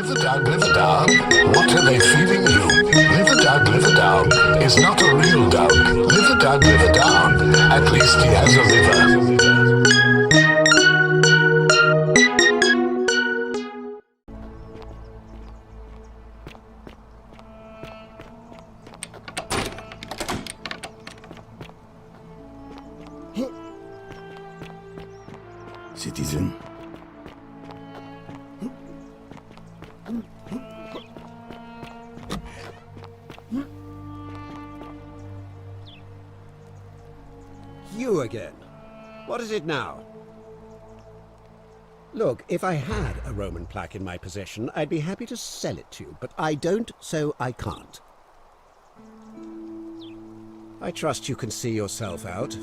Live a dog. What are they feeding you? Live a dog is not a real dog. Live a dog. At least he has a liver. Citizen. You again. What is it now? Look, if I had a Roman plaque in my possession, I'd be happy to sell it to you, but I don't, so I can't. I trust you can see yourself out.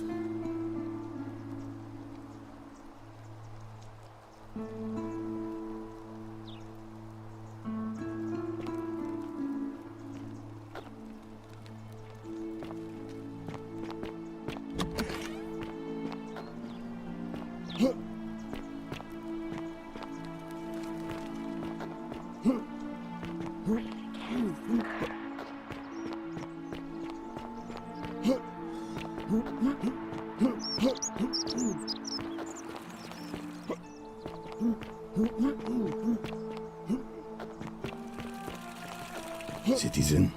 Citizen.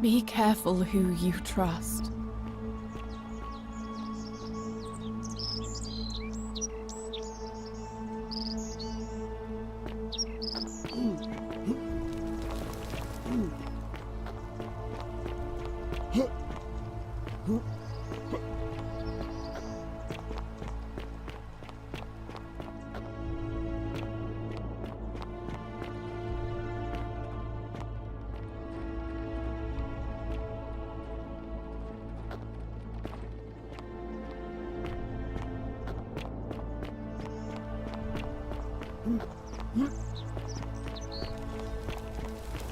Be careful who you trust.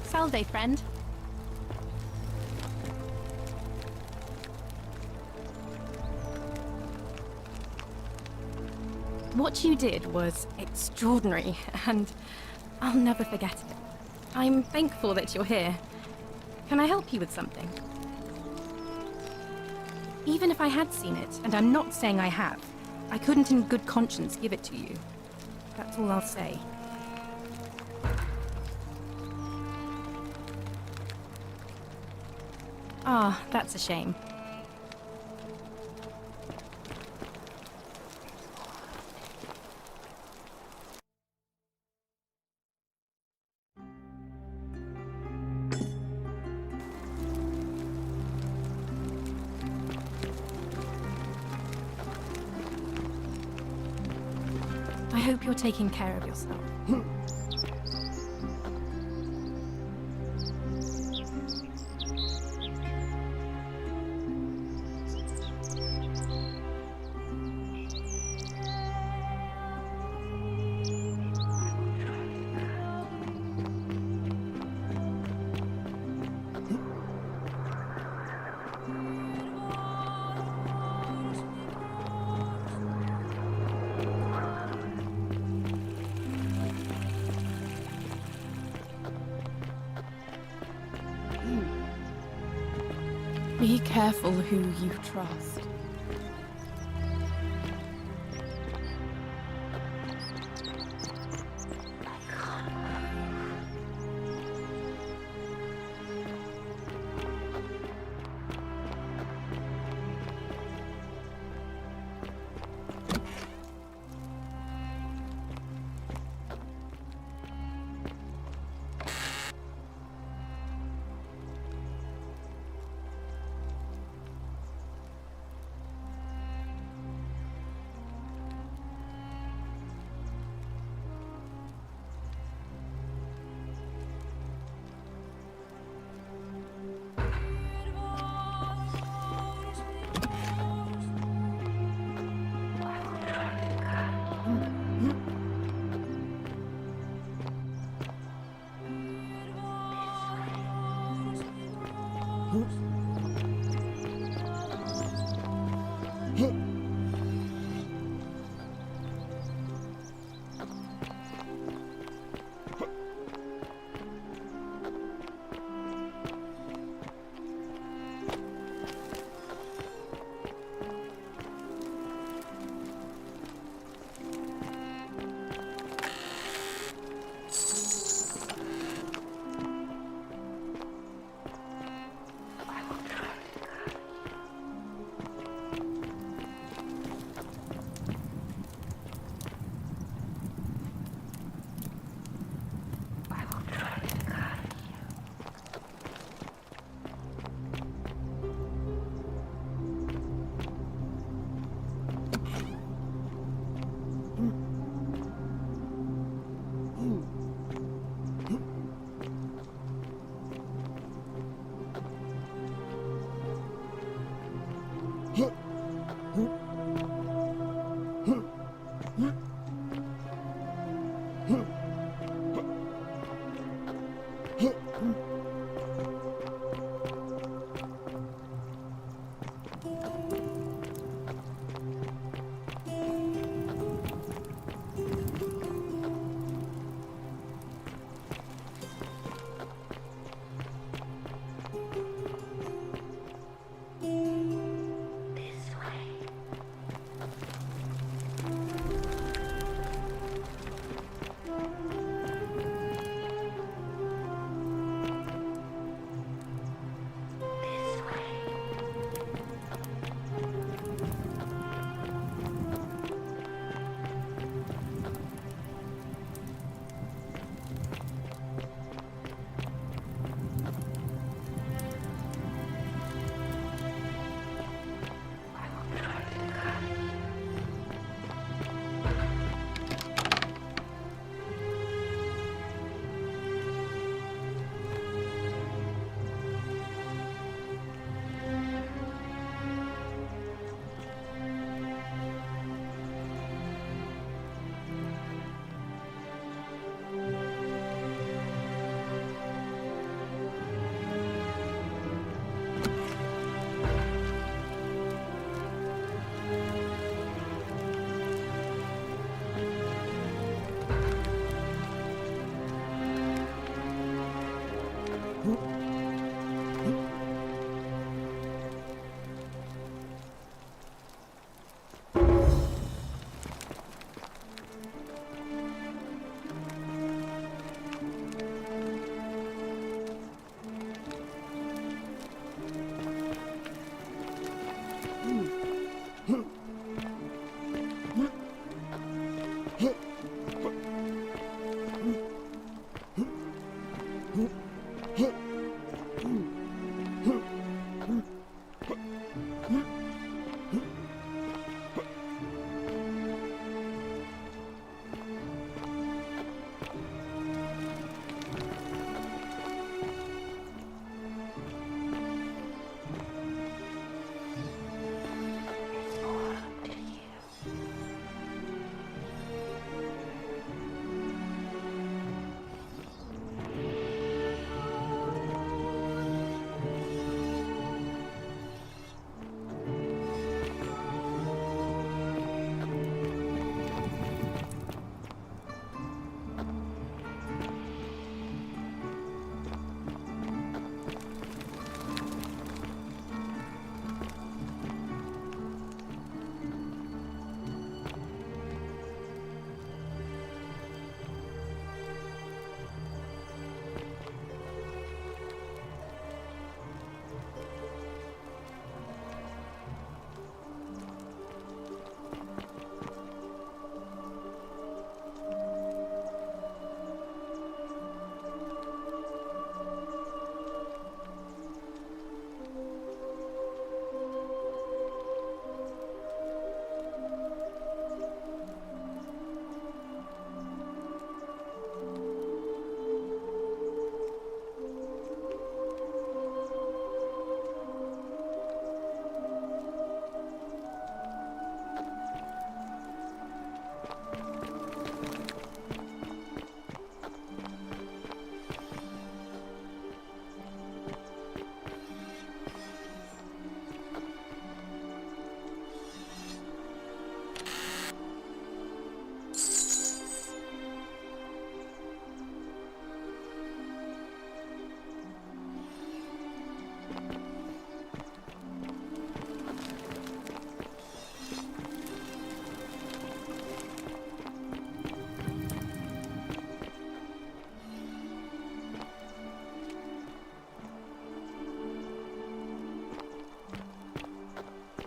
Salve, friend. What you did was extraordinary, and I'll never forget it. I'm thankful that you're here. Can I help you with something? Even if I had seen it, and I'm not saying I have, I couldn't in good conscience give it to you. That's all I'll say. Ah, that's a shame. I hope you're taking care of yourself. Be careful who you trust.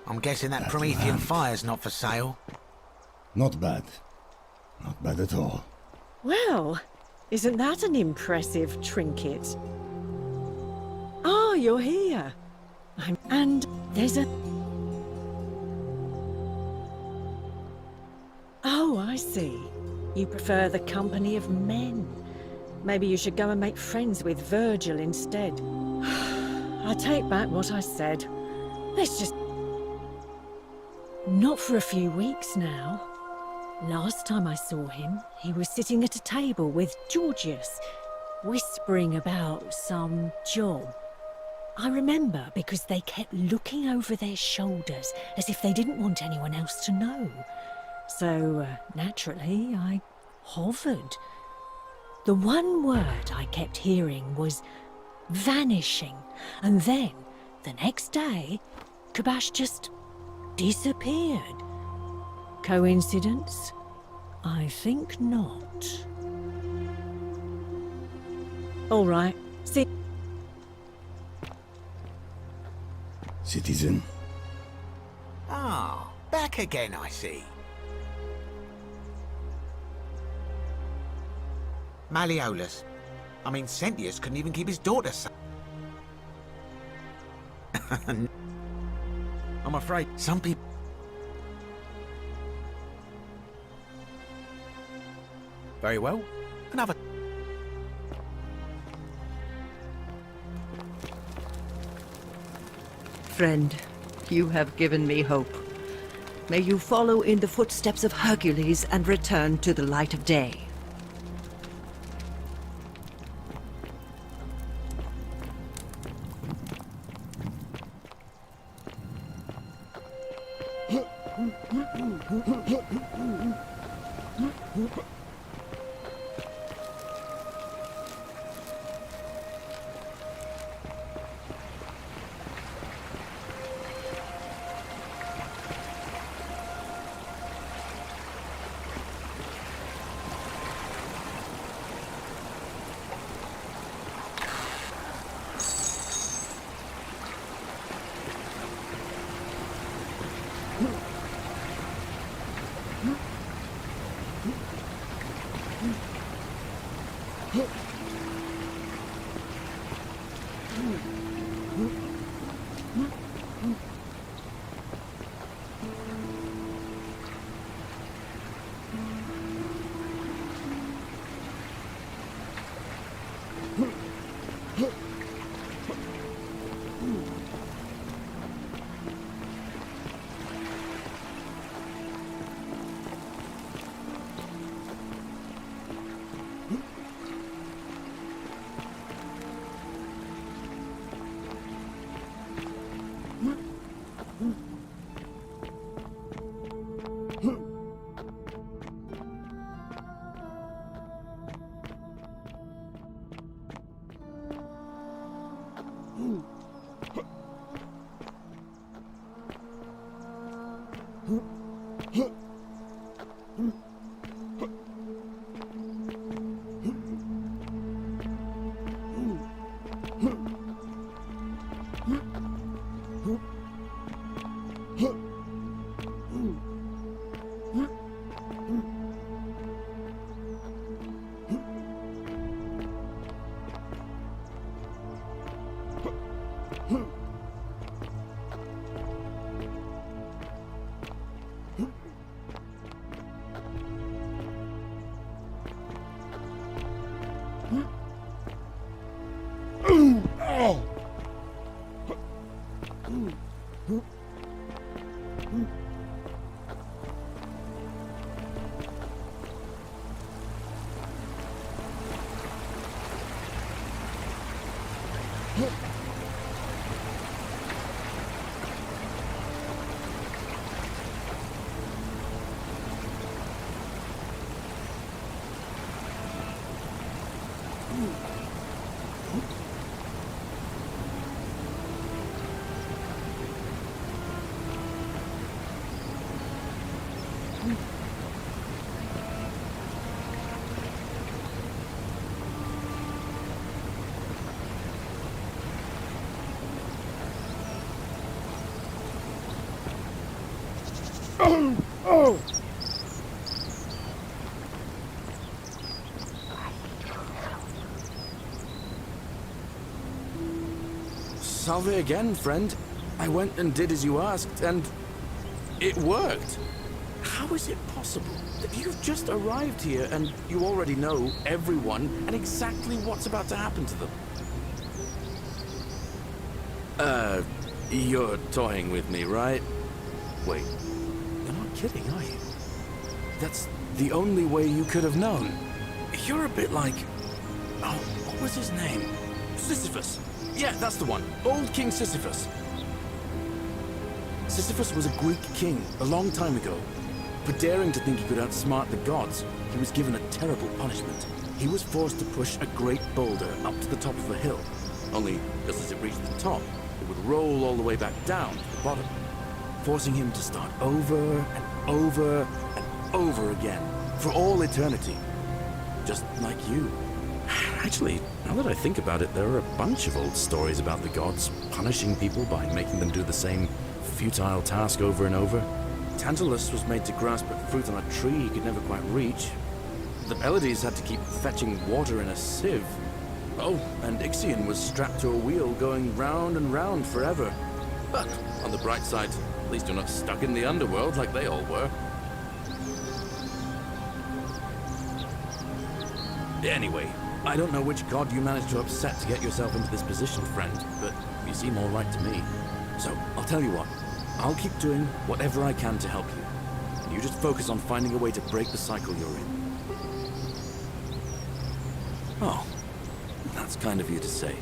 I'm guessing that Promethean fire's not for sale. Not bad. Not bad at all. Well, isn't that an impressive trinket? Ah, you're here. And there's a... Oh, I see. You prefer the company of men. Maybe you should go and make friends with Virgil instead. I take back what I said. Let's just... Not for a few weeks now. Last time I saw him, he was sitting at a table with Georgius, whispering about some job. I remember because they kept looking over their shoulders as if they didn't want anyone else to know. So, naturally, I hovered. The one word I kept hearing was vanishing, and then, the next day, Kabash just disappeared. Coincidence? I think not. All right, see... Citizen. Ah, back again, I see. Malleolus. I mean, Sentius couldn't even keep his daughter safe. I'm afraid some people... Very well. Another... Friend, you have given me hope. May you follow in the footsteps of Hercules and return to the light of day. Salve again, friend. I went and did as you asked, and it worked. How is it possible that you've just arrived here and you already know everyone and exactly what's about to happen to them? You're toying with me, right? Wait, you're not kidding, are you? That's the only way you could have known. You're a bit like... Oh, what was his name? Sisyphus. Yeah, that's the one. Old King Sisyphus. Sisyphus was a Greek king a long time ago. For daring to think he could outsmart the gods, he was given a terrible punishment. He was forced to push a great boulder up to the top of a hill. Only, just as it reached the top, it would roll all the way back down to the bottom, forcing him to start over and over and over again, for all eternity. Just like you. Actually, now that I think about it, there are a bunch of old stories about the gods punishing people by making them do the same futile task over and over. Tantalus was made to grasp at fruit on a tree he could never quite reach. The Pleiades had to keep fetching water in a sieve. Oh, and Ixion was strapped to a wheel going round and round forever. But, on the bright side, at least you're not stuck in the underworld like they all were. Anyway, I don't know which god you managed to upset to get yourself into this position, friend, but you seem all right to me. So, I'll tell you what. I'll keep doing whatever I can to help you. And you just focus on finding a way to break the cycle you're in. Oh, that's kind of you to say.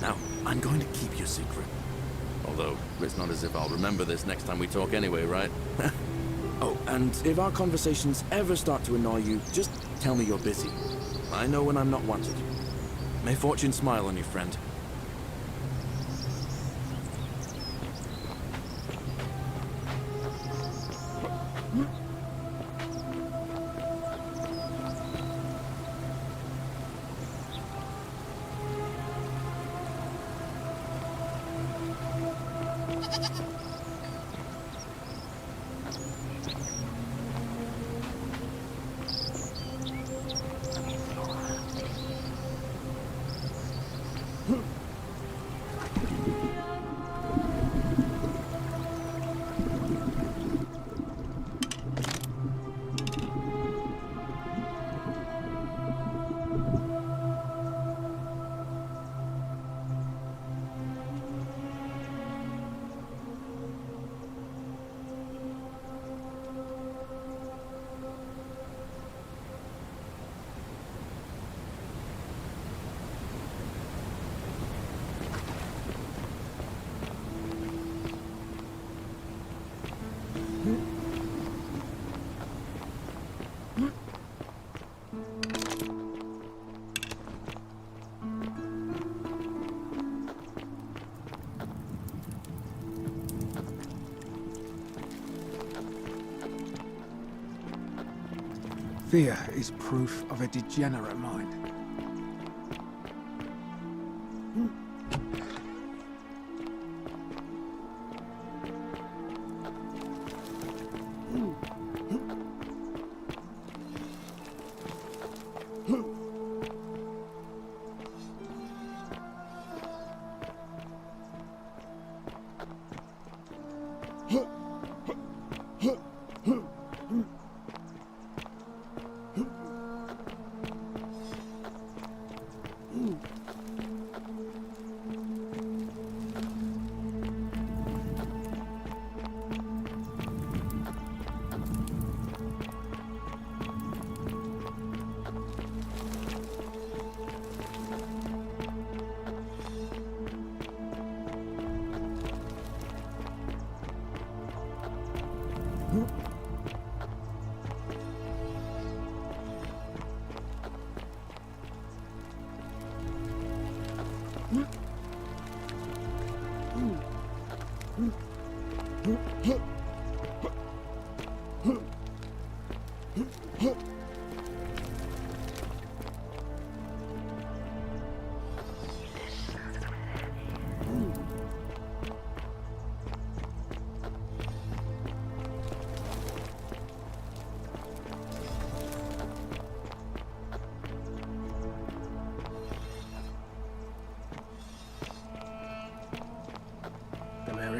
Now, I'm going to keep your secret. Although, it's not as if I'll remember this next time we talk anyway, right? Oh, and if our conversations ever start to annoy you, just tell me you're busy. I know when I'm not wanted. May fortune smile on you, friend. Fear is proof of a degenerate mind.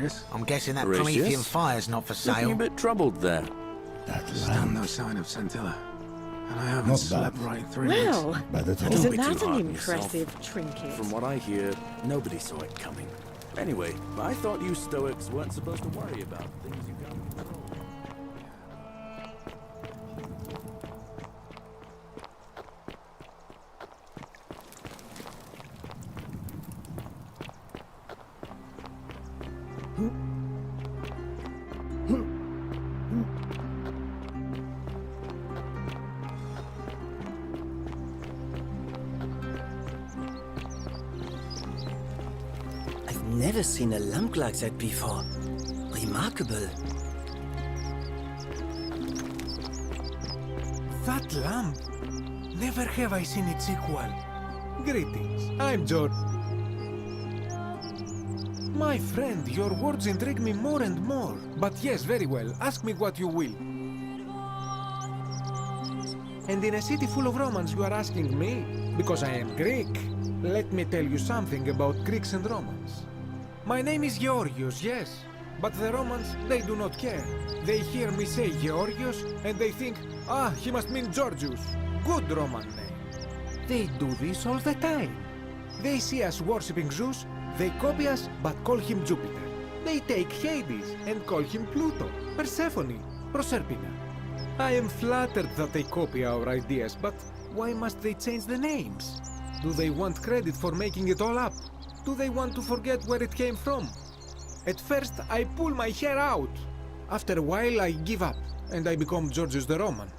Darius. I'm guessing that Gracious. Promethean fire's not for Looking a sale. bit troubled there. That Still lamp. no sign of Scintilla. And I haven't Not slept bad. right in 3 weeks. Well, Bad at all. Don't isn't be too that an hard on yourself. impressive trinket? From what I hear, nobody saw it coming. Anyway, I thought you Stoics weren't supposed to worry about things you can't control. I've never seen a lamp like that before. Remarkable. That lamp! Never have I seen its equal. Greetings, I'm George. My friend, your words intrigue me more and more. But yes, very well, ask me what you will. And in a city full of Romans you are asking me? Because I am Greek. Let me tell you something about Greeks and Romans. My name is Georgios, yes. But the Romans, they do not care. They hear me say Georgios and they think, ah, he must mean Georgius. Good Roman name. They do this all the time. They see us worshipping Zeus, they copy us but call him Jupiter. They take Hades and call him Pluto, Persephone, Proserpina. I am flattered that they copy our ideas, but why must they change the names? Do they want credit for making it all up? Do they want to forget where it came from? At first, I pull my hair out. After a while, I give up, and I become Georgius the Roman.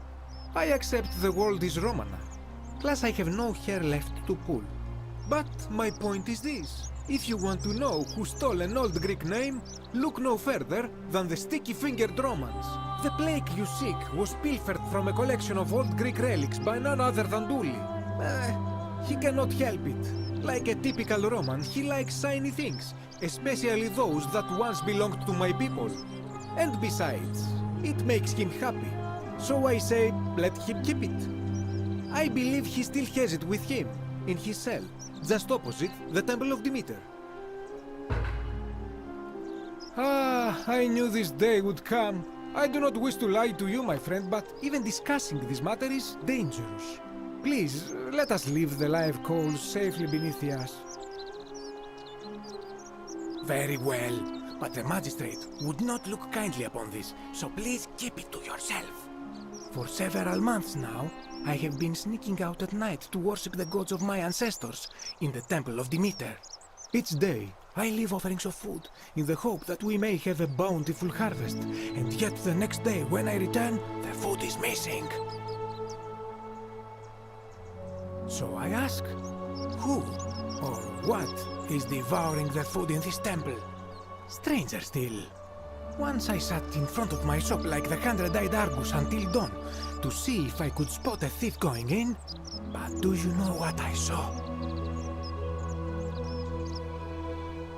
I accept the world is Roman now. Plus, I have no hair left to pull. But my point is this. If you want to know who stole an old Greek name, look no further than the sticky-fingered Romans. The plague you seek was pilfered from a collection of old Greek relics by none other than Duli. He cannot help it. Like a typical Roman, he likes shiny things, especially those that once belonged to my people. And besides, it makes him happy. So I say, let him keep it. I believe he still has it with him, in his cell, just opposite the Temple of Demeter. Ah, I knew this day would come. I do not wish to lie to you, my friend, but even discussing this matter is dangerous. Please, let us leave the live coals safely beneath us. Very well, but the magistrate would not look kindly upon this, so please keep it to yourself. For several months now, I have been sneaking out at night to worship the gods of my ancestors in the Temple of Demeter. Each day, I leave offerings of food in the hope that we may have a bountiful harvest, and yet the next day when I return, the food is missing. So I ask, who or what is devouring the food in this temple? Stranger still. Once I sat in front of my shop like the 100-eyed Argus until dawn to see if I could spot a thief going in, but do you know what I saw?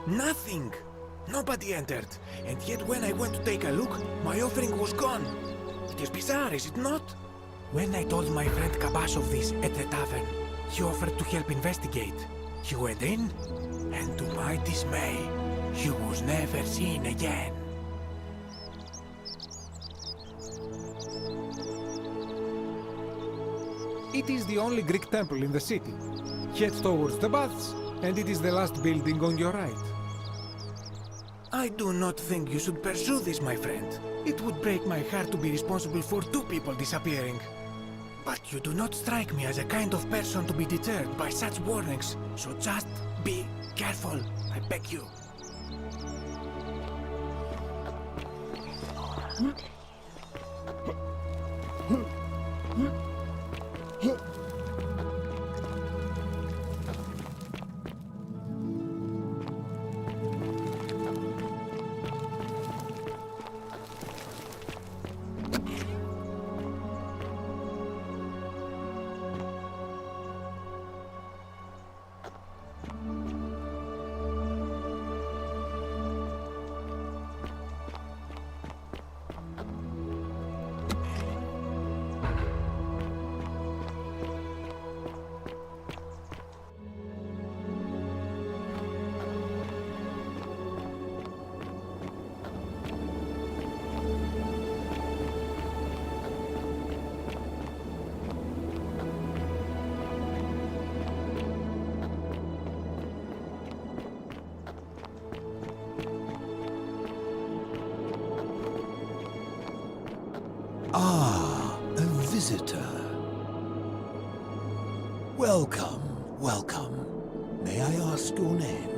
Nothing! Nobody entered, and yet when I went to take a look, my offering was gone. It is bizarre, is it not? When I told my friend Kabash of this at the tavern, he offered to help investigate. He went in, and to my dismay, he was never seen again. It is the only Greek temple in the city. Head towards the baths, and it is the last building on your right. I do not think you should pursue this, my friend. It would break my heart to be responsible for 2 people disappearing. But you do not strike me as a kind of person to be deterred by such warnings, so just be careful, I beg you. Welcome, welcome. May I ask your name?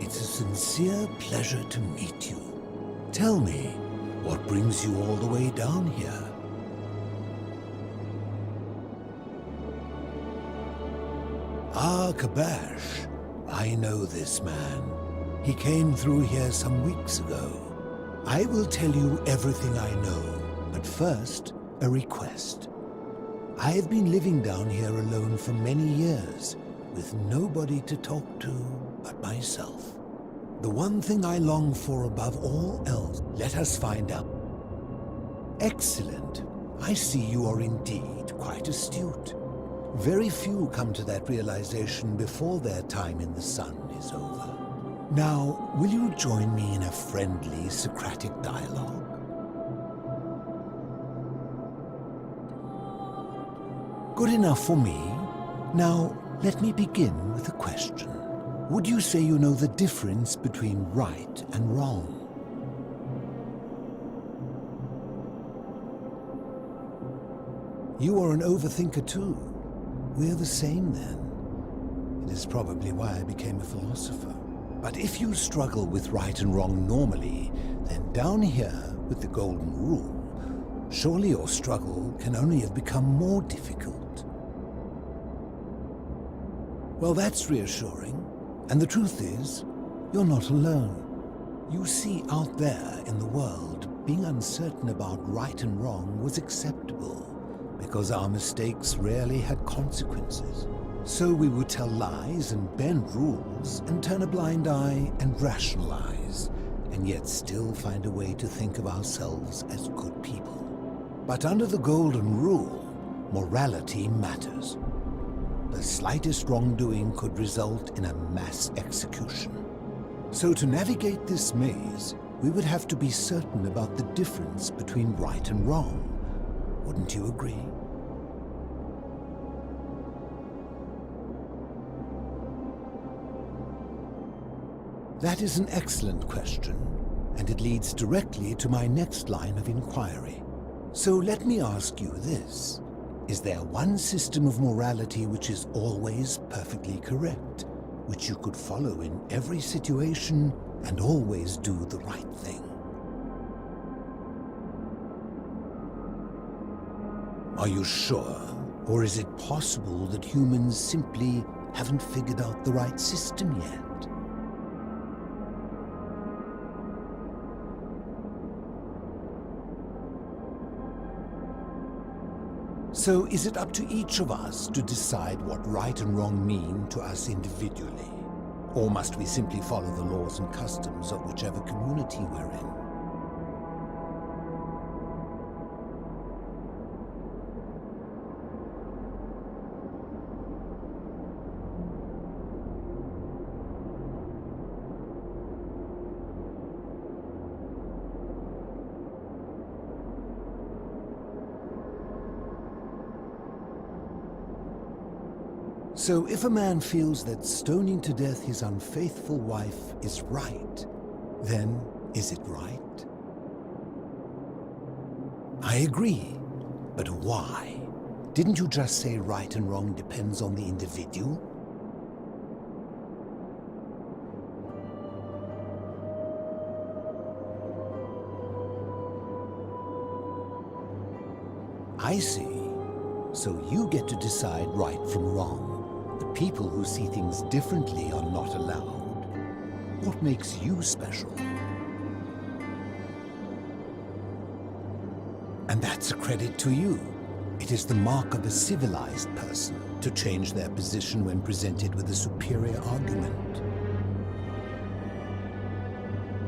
It's a sincere pleasure to meet you. Tell me, what brings you all the way down here? Ah, Kabash. I know this man. He came through here some weeks ago. I will tell you everything I know, but first, a request. I have been living down here alone for many years, with nobody to talk to but myself. The one thing I long for above all else, let us find out. Excellent. I see you are indeed quite astute. Very few come to that realization before their time in the sun is over. Now, will you join me in a friendly Socratic dialogue? Good enough for me. Now, let me begin with a question. Would you say you know the difference between right and wrong? You are an overthinker too. We're the same then. It is probably why I became a philosopher. But if you struggle with right and wrong normally, then down here with the golden rule, surely your struggle can only have become more difficult. Well, that's reassuring. And the truth is, you're not alone. You see, out there in the world, being uncertain about right and wrong was acceptable, because our mistakes rarely had consequences. So we would tell lies and bend rules and turn a blind eye and rationalize, and yet still find a way to think of ourselves as good people. But under the golden rule, morality matters. The slightest wrongdoing could result in a mass execution. So to navigate this maze, we would have to be certain about the difference between right and wrong. Wouldn't you agree? That is an excellent question, and it leads directly to my next line of inquiry. So let me ask you this. Is there one system of morality which is always perfectly correct, which you could follow in every situation and always do the right thing? Are you sure? Or is it possible that humans simply haven't figured out the right system yet? So is it up to each of us to decide what right and wrong mean to us individually? Or must we simply follow the laws and customs of whichever community we're in? So if a man feels that stoning to death his unfaithful wife is right, then is it right? I agree, but why? Didn't you just say right and wrong depends on the individual? I see. So you get to decide right from wrong. The people who see things differently are not allowed. What makes you special? And that's a credit to you. It is the mark of a civilized person to change their position when presented with a superior argument.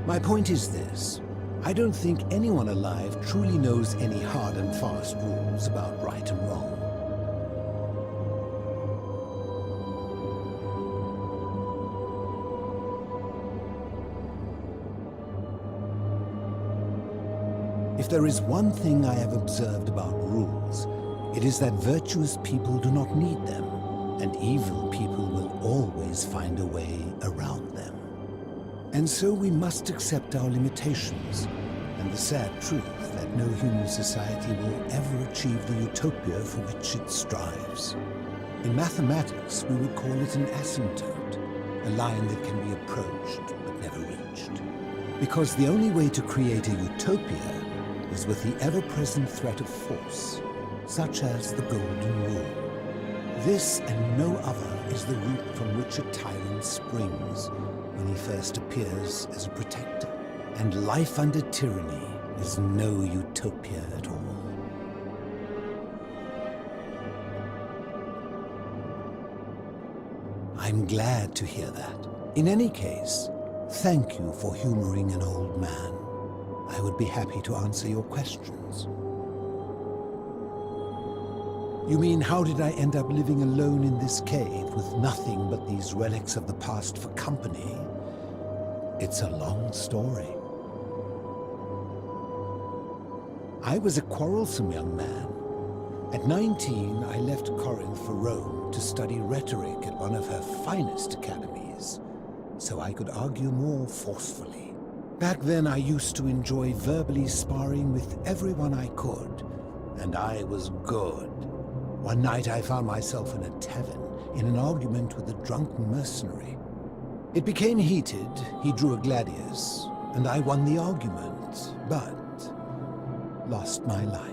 My point is this. I don't think anyone alive truly knows any hard and fast rules about right and wrong. If there is one thing I have observed about rules, it is that virtuous people do not need them, and evil people will always find a way around them. And so we must accept our limitations, and and the sad truth that no human society will ever achieve the utopia for which it strives. In mathematics, we would call it an asymptote, a line that can be approached but never reached. Because the only way to create a utopia is with the ever-present threat of force, such as the Golden Rule. This and no other is the root from which a tyrant springs when he first appears as a protector. And life under tyranny is no utopia at all. I'm glad to hear that. In any case, thank you for humoring an old man. I would be happy to answer your questions. You mean, how did I end up living alone in this cave with nothing but these relics of the past for company? It's a long story. I was a quarrelsome young man. At 19, I left Corinth for Rome to study rhetoric at one of her finest academies, so I could argue more forcefully. Back then, I used to enjoy verbally sparring with everyone I could, and I was good. One night, I found myself in a tavern in an argument with a drunk mercenary. It became heated, he drew a gladius, and I won the argument, but lost my life.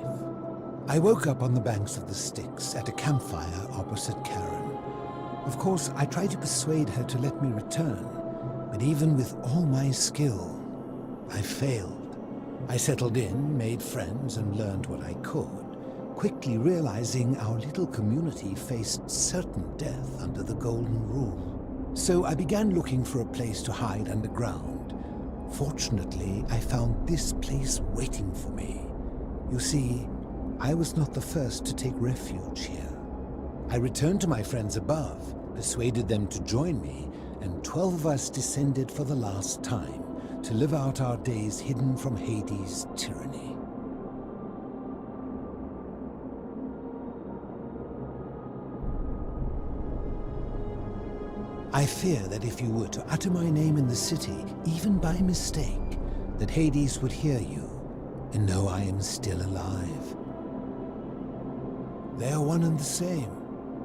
I woke up on the banks of the Styx at a campfire opposite Karen. Of course, I tried to persuade her to let me return, but even with all my skill, I failed. I settled in, made friends, and learned what I could, quickly realizing our little community faced certain death under the Golden Rule. So I began looking for a place to hide underground. Fortunately, I found this place waiting for me. You see, I was not the first to take refuge here. I returned to my friends above, persuaded them to join me, and 12 of us descended for the last time to live out our days hidden from Hades' tyranny. I fear that if you were to utter my name in the city, even by mistake, that Hades would hear you and know I am still alive. They are one and the same.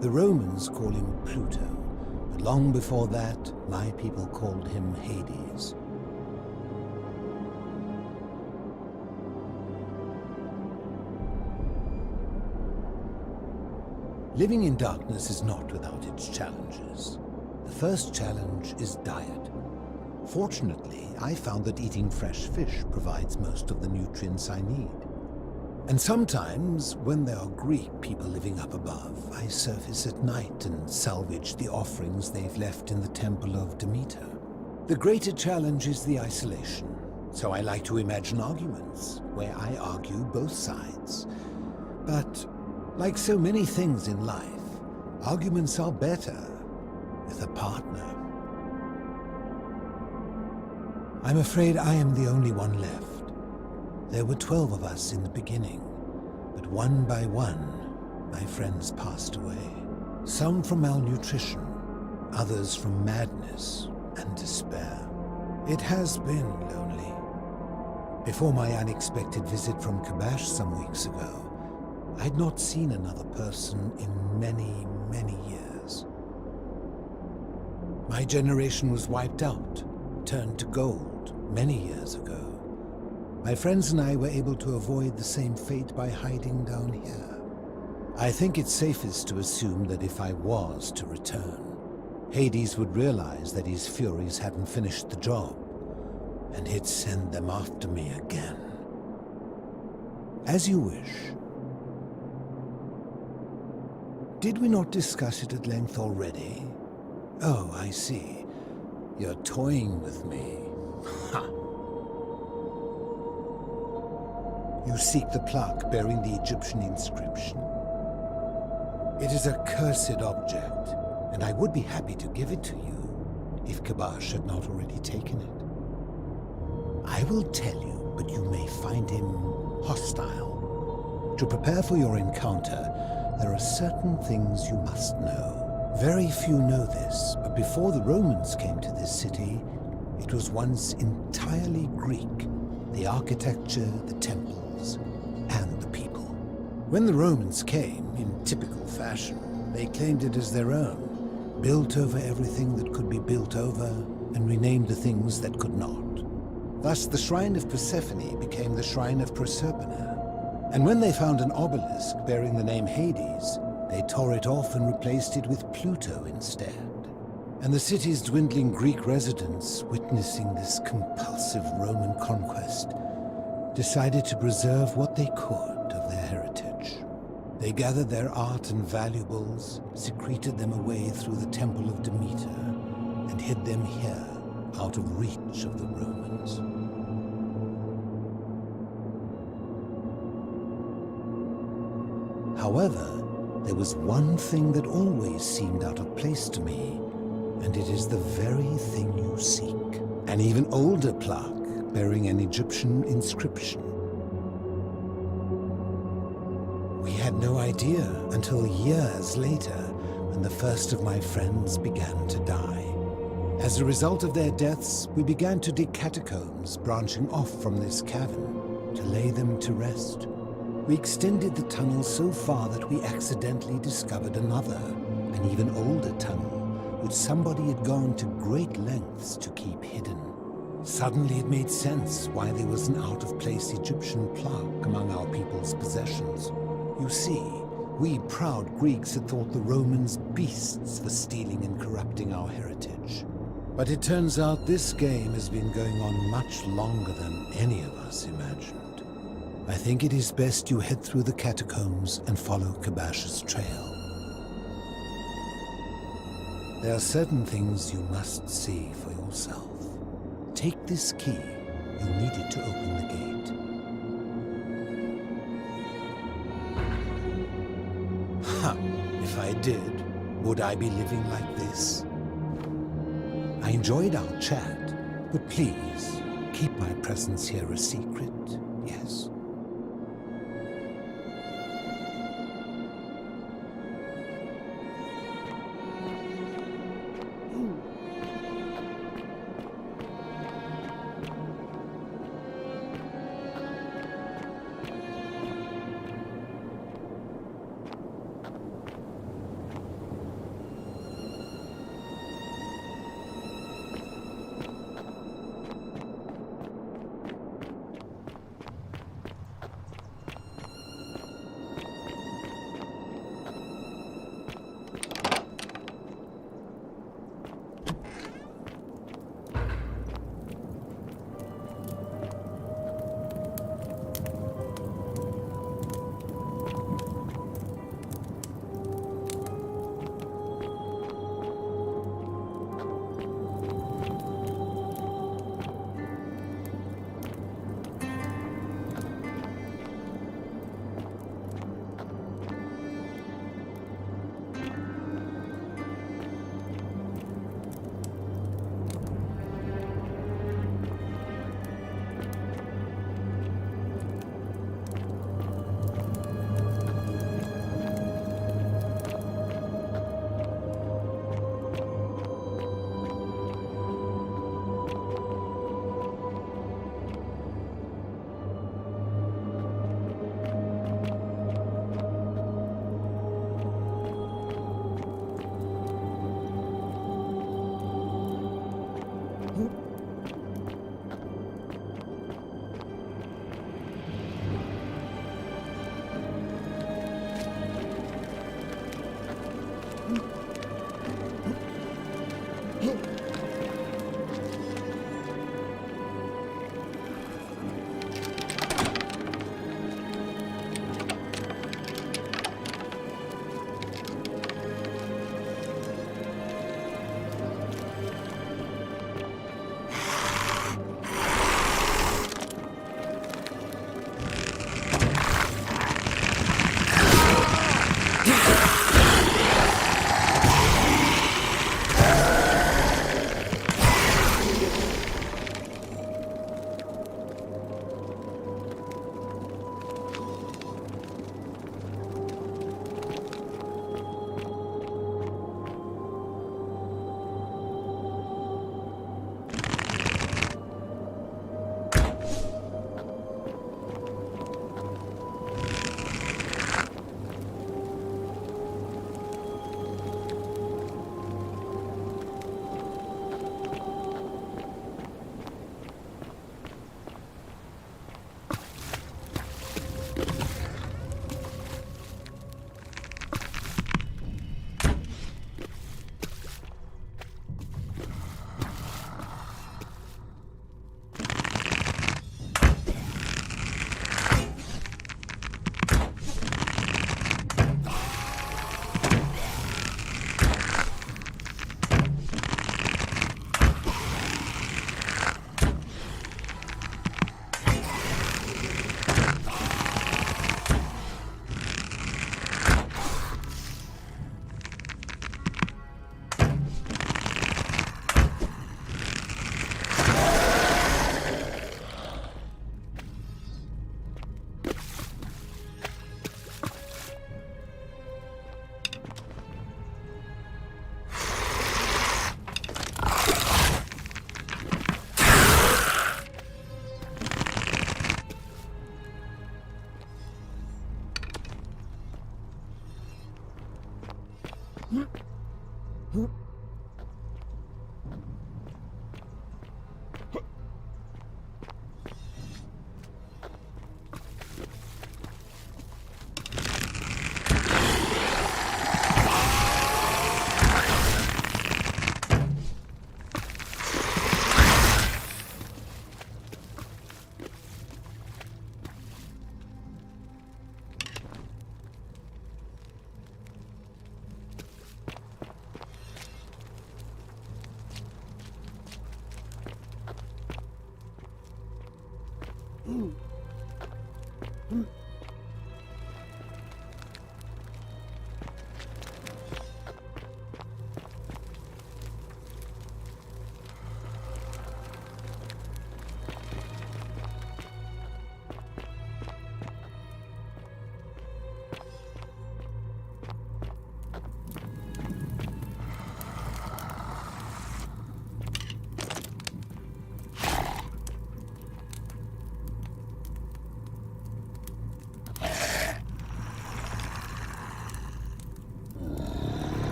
The Romans call him Pluto, but long before that, my people called him Hades. Living in darkness is not without its challenges. The first challenge is diet. Fortunately, I found that eating fresh fish provides most of the nutrients I need. And sometimes, when there are Greek people living up above, I surface at night and salvage the offerings they've left in the temple of Demeter. The greater challenge is the isolation, so I like to imagine arguments, where I argue both sides. But, like so many things in life, arguments are better with a partner. I'm afraid I am the only one left. There were 12 of us in the beginning, but one by one, my friends passed away. Some from malnutrition, others from madness and despair. It has been lonely. Before my unexpected visit from Kabash some weeks ago, I'd not seen another person in many, many years. My generation was wiped out, turned to gold many years ago. My friends and I were able to avoid the same fate by hiding down here. I think it's safest to assume that if I was to return, Hades would realize that his furies hadn't finished the job, and he'd send them after me again. As you wish. Did we not discuss it at length already? Oh, I see. You're toying with me. Ha! You seek the plaque bearing the Egyptian inscription. It is a cursed object, and I would be happy to give it to you if Kabash had not already taken it. I will tell you, but you may find him hostile. To prepare for your encounter, there are certain things you must know. Very few know this, but before the Romans came to this city, it was once entirely Greek. the architecture, the temples, and the people. When the Romans came, in typical fashion, they claimed it as their own, built over everything that could be built over, and renamed the things that could not. Thus, the Shrine of Persephone became the Shrine of Proserpina. And when they found an obelisk bearing the name Hades, they tore it off and replaced it with Pluto instead. And the city's dwindling Greek residents, witnessing this compulsive Roman conquest, decided to preserve what they could of their heritage. They gathered their art and valuables, secreted them away through the Temple of Demeter, and hid them here, out of reach of the Romans. However, there was one thing that always seemed out of place to me, and it is the very thing you seek. An even older plaque bearing an Egyptian inscription. We had no idea until years later, when the first of my friends began to die. As a result of their deaths, we began to dig catacombs branching off from this cavern to lay them to rest. We extended the tunnel so far that we accidentally discovered another, an even older tunnel, which somebody had gone to great lengths to keep hidden. Suddenly it made sense why there was an out-of-place Egyptian plaque among our people's possessions. You see, we proud Greeks had thought the Romans beasts for stealing and corrupting our heritage. But it turns out this game has been going on much longer than any of us imagined. I think it is best you head through the catacombs and follow Kabash's trail. There are certain things you must see for yourself. Take this key. You'll need it to open the gate. Ha! If I did, would I be living like this? I enjoyed our chat, but please, keep my presence here a secret, yes?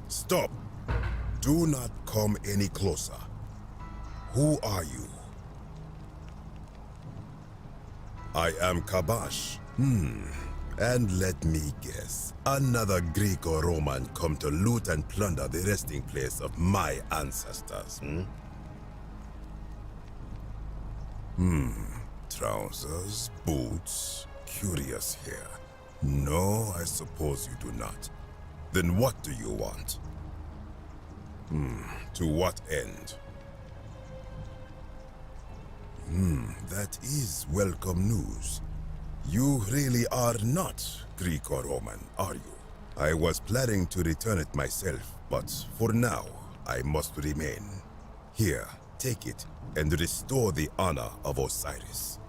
Stop! Do not come any closer. Who are you? I am Kabash. And let me guess, another Greek or Roman come to loot and plunder the resting place of my ancestors, Trousers, boots, curious here. No, I suppose you do not. Then what do you want? To what end? That is welcome news. You really are not Greek or Roman, are you? I was planning to return it myself, but for now, I must remain. Here, take it, and restore the honor of Osiris.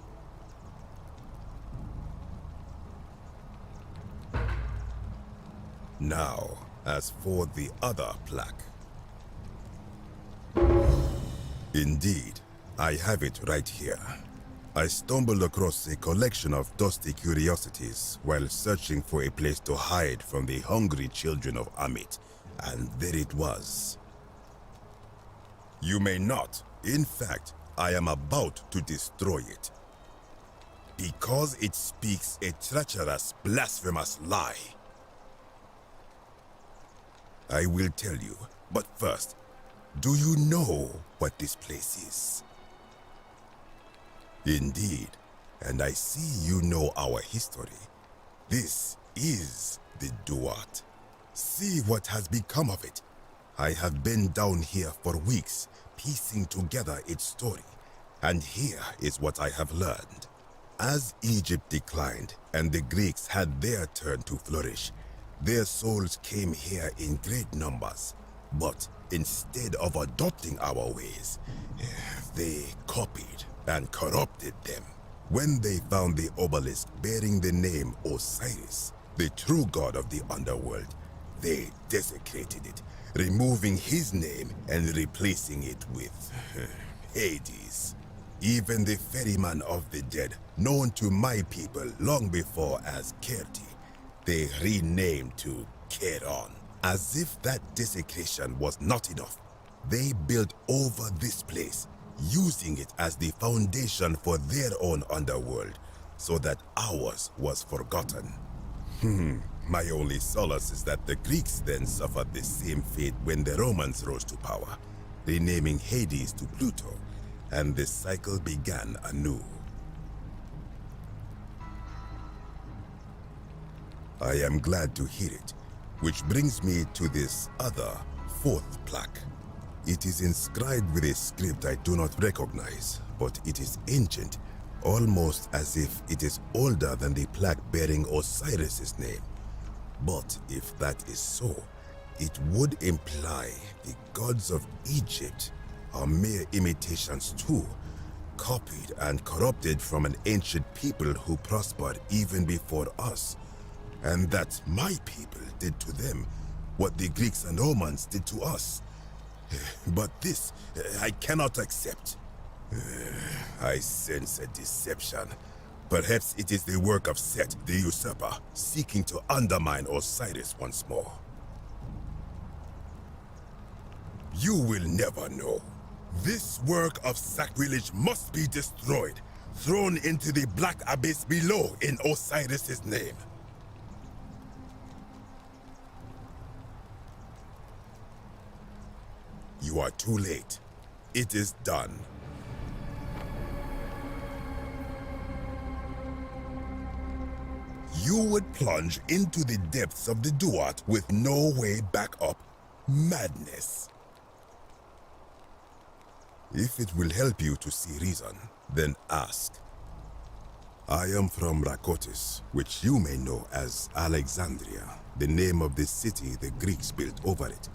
Now, as for the other plaque. Indeed, I have it right here. I stumbled across a collection of dusty curiosities while searching for a place to hide from the hungry children of Amit, and there it was. You may not. In fact, I am about to destroy it. Because it speaks a treacherous, blasphemous lie. I will tell you, but first, do you know what this place is? Indeed, and I see you know our history. This is the Duat. See what has become of it. I have been down here for weeks, piecing together its story, and here is what I have learned. As Egypt declined and the Greeks had their turn to flourish, their souls came here in great numbers, but instead of adopting our ways, they copied and corrupted them. When they found the obelisk bearing the name Osiris, the true god of the underworld, they desecrated it, removing his name and replacing it with Hades. Even the ferryman of the dead, known to my people long before as Kerti, they renamed to Keron. As if that desecration was not enough, they built over this place, using it as the foundation for their own underworld, so that ours was forgotten. My only solace is that the Greeks then suffered the same fate when the Romans rose to power, renaming Hades to Pluto, and the cycle began anew. I am glad to hear it. Which brings me to this other, fourth plaque. It is inscribed with a script I do not recognize, but it is ancient, almost as if it is older than the plaque bearing Osiris's name. But if that is so, it would imply the gods of Egypt are mere imitations too, copied and corrupted from an ancient people who prospered even before us, and that my people did to them what the Greeks and Romans did to us. But this I cannot accept. I sense a deception. Perhaps it is the work of Set, the usurper, seeking to undermine Osiris once more. You will never know. This work of sacrilege must be destroyed, thrown into the black abyss below in Osiris's name. You are too late. It is done. You would plunge into the depths of the Duat with no way back up. Madness. If it will help you to see reason, then ask. I am from Rakotis, which you may know as Alexandria, the name of the city the Greeks built over it.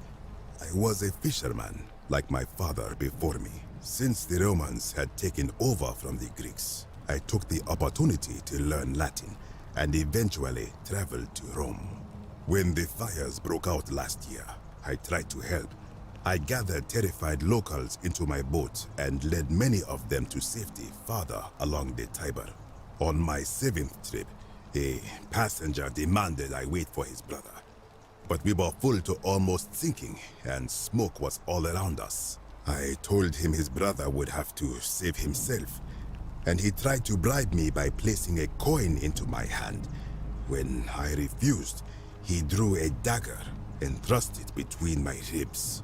I was a fisherman, like my father before me. Since the Romans had taken over from the Greeks, I took the opportunity to learn Latin and eventually traveled to Rome. When the fires broke out last year, I tried to help. I gathered terrified locals into my boat and led many of them to safety farther along the Tiber. On my 7th trip, a passenger demanded I wait for his brother. But we were full to almost sinking, and smoke was all around us. I told him his brother would have to save himself, and he tried to bribe me by placing a coin into my hand. When I refused, he drew a dagger and thrust it between my ribs.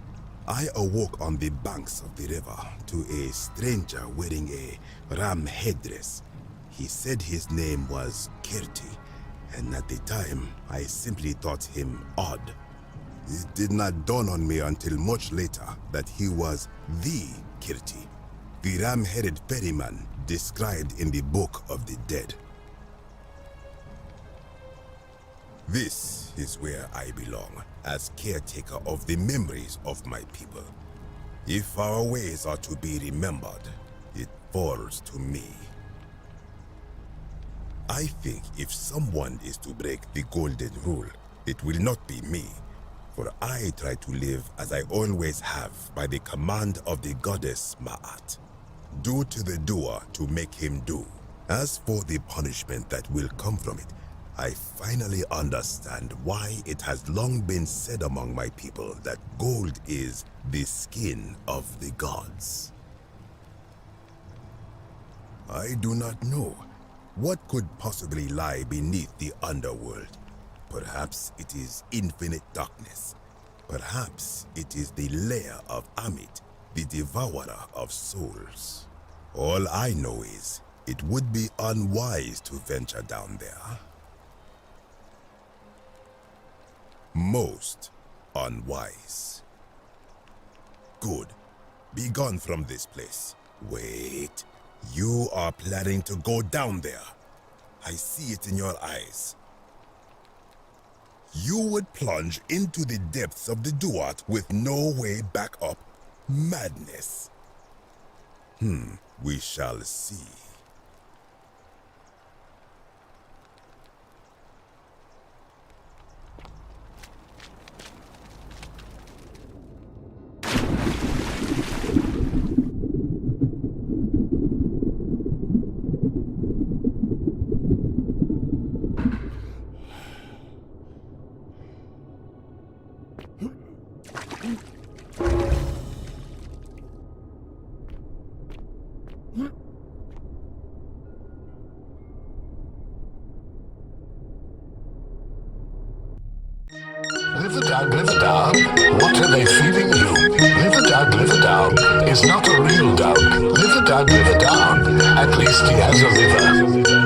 I awoke on the banks of the river to a stranger wearing a ram headdress. He said his name was Kirti, and at the time, I simply thought him odd. It did not dawn on me until much later that he was the Kirti, the ram-headed ferryman described in the Book of the Dead. This is where I belong, as caretaker of the memories of my people. If our ways are to be remembered, it falls to me. I think if someone is to break the golden rule, it will not be me, for I try to live as I always have by the command of the goddess Ma'at. Do to the doer to make him do. As for the punishment that will come from it, I finally understand why it has long been said among my people that gold is the skin of the gods. I do not know. What could possibly lie beneath the underworld? Perhaps it is infinite darkness. Perhaps it is the lair of Amit, the devourer of souls. All I know is, it would be unwise to venture down there. Most unwise. Good. Be gone from this place. Wait. You are planning to go down there. I see it in your eyes. You would plunge into the depths of the Duat with no way back up. Madness. We shall see. Live down. What are they feeding you? Live down is not a real dog. Live down. At least he has a liver.